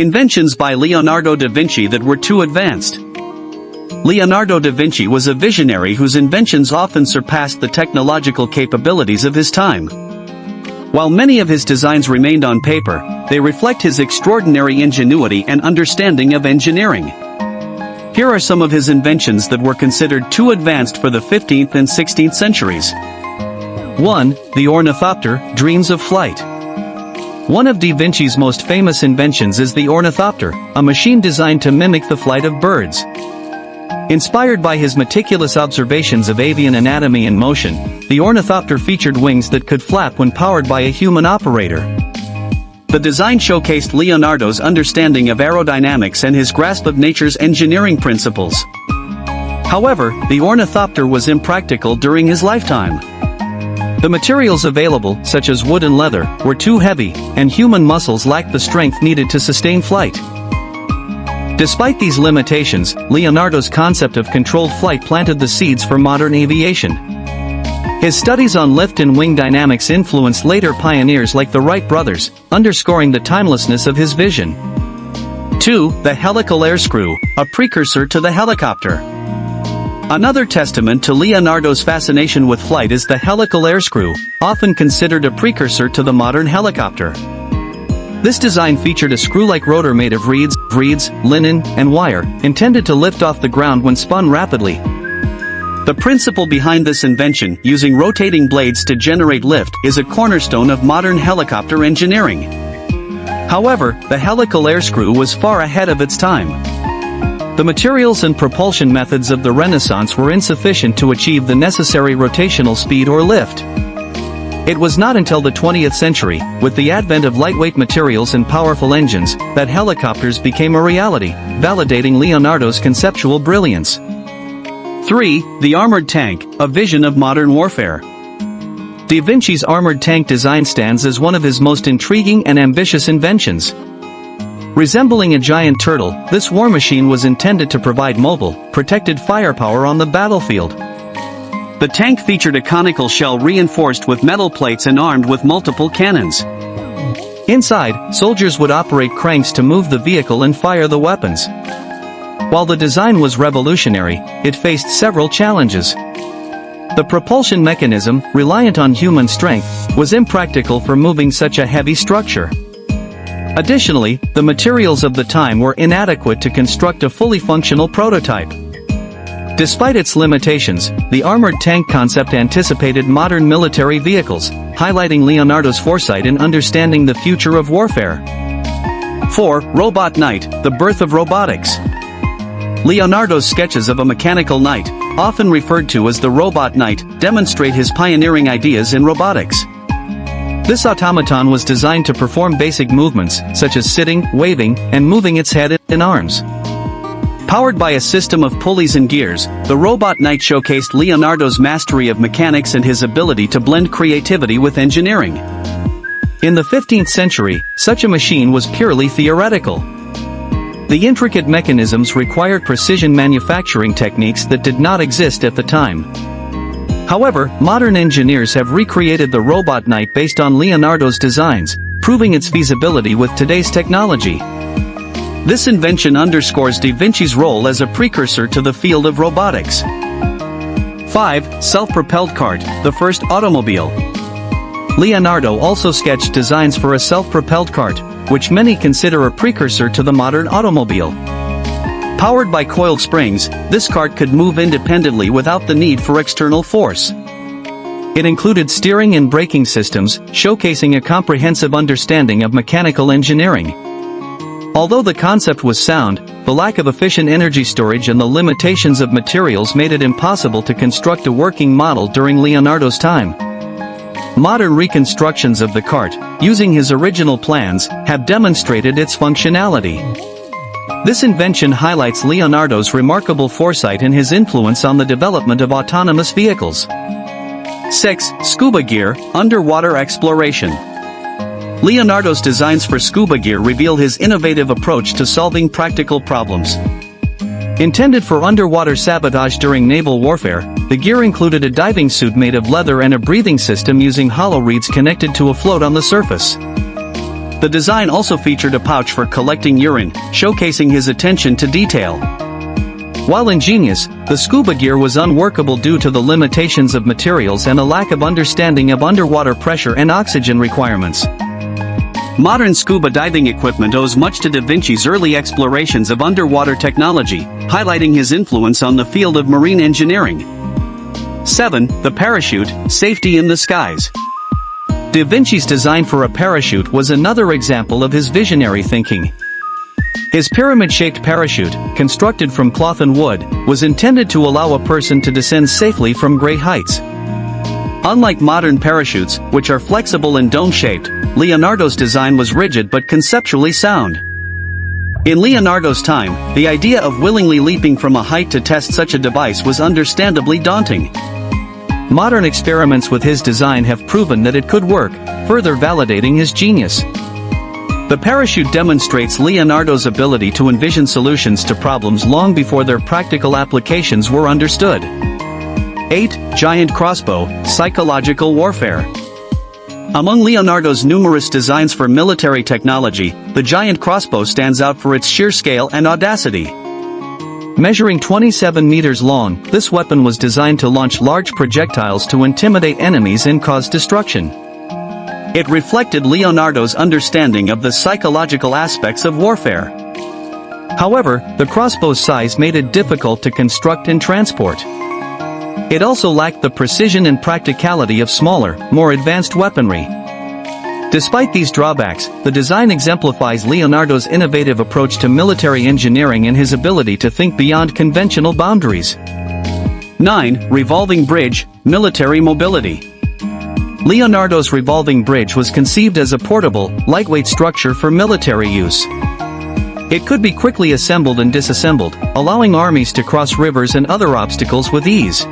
Inventions by Leonardo da Vinci that were too advanced. Leonardo da Vinci was a visionary whose inventions often surpassed the technological capabilities of his time. While many of his designs remained on paper, they reflect his extraordinary ingenuity and understanding of engineering. Here are some of his inventions that were considered too advanced for the 15th and 16th centuries. 1. The Ornithopter, dreams of flight. One of Da Vinci's most famous inventions is the Ornithopter, a machine designed to mimic the flight of birds. Inspired by his meticulous observations of avian anatomy and motion, the Ornithopter featured wings that could flap when powered by a human operator. The design showcased Leonardo's understanding of aerodynamics and his grasp of nature's engineering principles. However, the Ornithopter was impractical during his lifetime. The materials available, such as wood and leather, were too heavy, and human muscles lacked the strength needed to sustain flight. Despite these limitations, Leonardo's concept of controlled flight planted the seeds for modern aviation. His studies on lift and wing dynamics influenced later pioneers like the Wright brothers, underscoring the timelessness of his vision. 2. The Helical A Screw, a precursor to the helicopter. Another testament to Leonardo's fascination with flight is the Helical A Screw, often considered a precursor to the modern helicopter. This design featured a screw-like rotor made of reeds, linen, and wire, intended to lift off the ground when spun rapidly. The principle behind this invention, using rotating blades to generate lift, is a cornerstone of modern helicopter engineering. However, the Helical A Screw was far ahead of its time. The materials and propulsion methods of the Renaissance were insufficient to achieve the necessary rotational speed or lift. It was not until the 20th century, with the advent of lightweight materials and powerful engines, that helicopters became a reality, validating Leonardo's conceptual brilliance. 3. The Armored Tank, a vision of modern warfare. Da Vinci's armored tank design stands as one of his most intriguing and ambitious inventions. Resembling a giant turtle, this war machine was intended to provide mobile, protected firepower on the battlefield. The tank featured a conical shell reinforced with metal plates and armed with multiple cannons. Inside, soldiers would operate cranks to move the vehicle and fire the weapons. While the design was revolutionary, it faced several challenges. The propulsion mechanism, reliant on human strength, was impractical for moving such a heavy structure. Additionally, the materials of the time were inadequate to construct a fully functional prototype. Despite its limitations, the armored tank concept anticipated modern military vehicles, highlighting Leonardo's foresight in understanding the future of warfare. 4. Robot Knight, the birth of robotics. Leonardo's sketches of a mechanical knight, often referred to as the robot knight, demonstrate his pioneering ideas in robotics. This automaton was designed to perform basic movements, such as sitting, waving, and moving its head and arms. Powered by a system of pulleys and gears, the robot knight showcased Leonardo's mastery of mechanics and his ability to blend creativity with engineering. In the 15th century, such a machine was purely theoretical. The intricate mechanisms required precision manufacturing techniques that did not exist at the time. However, modern engineers have recreated the robot knight based on Leonardo's designs, proving its feasibility with today's technology. This invention underscores Da Vinci's role as a precursor to the field of robotics. 5. Self-propelled cart, the first automobile. Leonardo also sketched designs for a self-propelled cart, which many consider a precursor to the modern automobile. Powered by coiled springs, this cart could move independently without the need for external force. It included steering and braking systems, showcasing a comprehensive understanding of mechanical engineering. Although the concept was sound, the lack of efficient energy storage and the limitations of materials made it impossible to construct a working model during Leonardo's time. Modern reconstructions of the cart, using his original plans, have demonstrated its functionality. This invention highlights Leonardo's remarkable foresight and his influence on the development of autonomous vehicles. 6. Scuba gear, underwater exploration. Leonardo's designs for scuba gear reveal his innovative approach to solving practical problems. Intended for underwater sabotage during naval warfare, the gear included a diving suit made of leather and a breathing system using hollow reeds connected to a float on the surface. The design also featured a pouch for collecting urine, showcasing his attention to detail. While ingenious, the scuba gear was unworkable due to the limitations of materials and a lack of understanding of underwater pressure and oxygen requirements. Modern scuba diving equipment owes much to Da Vinci's early explorations of underwater technology, highlighting his influence on the field of marine engineering. 7. The parachute, safety in the skies. Da Vinci's design for a parachute was another example of his visionary thinking. His pyramid-shaped parachute, constructed from cloth and wood, was intended to allow a person to descend safely from great heights. Unlike modern parachutes, which are flexible and dome-shaped, Leonardo's design was rigid but conceptually sound. In Leonardo's time, the idea of willingly leaping from a height to test such a device was understandably daunting. Modern experiments with his design have proven that it could work, further validating his genius. The parachute demonstrates Leonardo's ability to envision solutions to problems long before their practical applications were understood. 8. Giant crossbow, psychological warfare. Among Leonardo's numerous designs for military technology, the giant crossbow stands out for its sheer scale and audacity. Measuring 27 meters long, this weapon was designed to launch large projectiles to intimidate enemies and cause destruction. It reflected Leonardo's understanding of the psychological aspects of warfare. However, the crossbow's size made it difficult to construct and transport. It also lacked the precision and practicality of smaller, more advanced weaponry. Despite these drawbacks, the design exemplifies Leonardo's innovative approach to military engineering and his ability to think beyond conventional boundaries. 9. Revolving Bridge, military mobility. Leonardo's revolving bridge was conceived as a portable, lightweight structure for military use. It could be quickly assembled and disassembled, allowing armies to cross rivers and other obstacles with ease.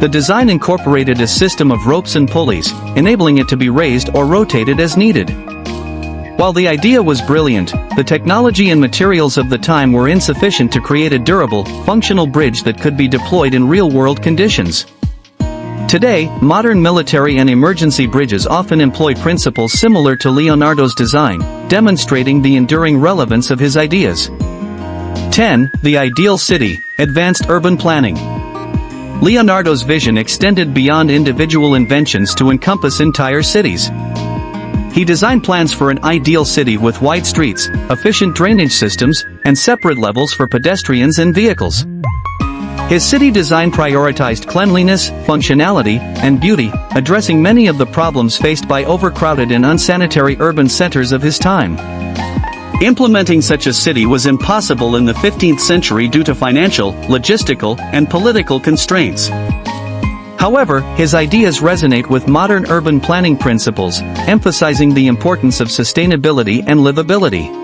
The design incorporated a system of ropes and pulleys, enabling it to be raised or rotated as needed. While the idea was brilliant, the technology and materials of the time were insufficient to create a durable, functional bridge that could be deployed in real-world conditions. Today, modern military and emergency bridges often employ principles similar to Leonardo's design, demonstrating the enduring relevance of his ideas. 10. The ideal city, advanced urban planning. Leonardo's vision extended beyond individual inventions to encompass entire cities. He designed plans for an ideal city with wide streets, efficient drainage systems, and separate levels for pedestrians and vehicles. His city design prioritized cleanliness, functionality, and beauty, addressing many of the problems faced by overcrowded and unsanitary urban centers of his time. Implementing such a city was impossible in the 15th century due to financial, logistical, and political constraints. However, his ideas resonate with modern urban planning principles, emphasizing the importance of sustainability and livability.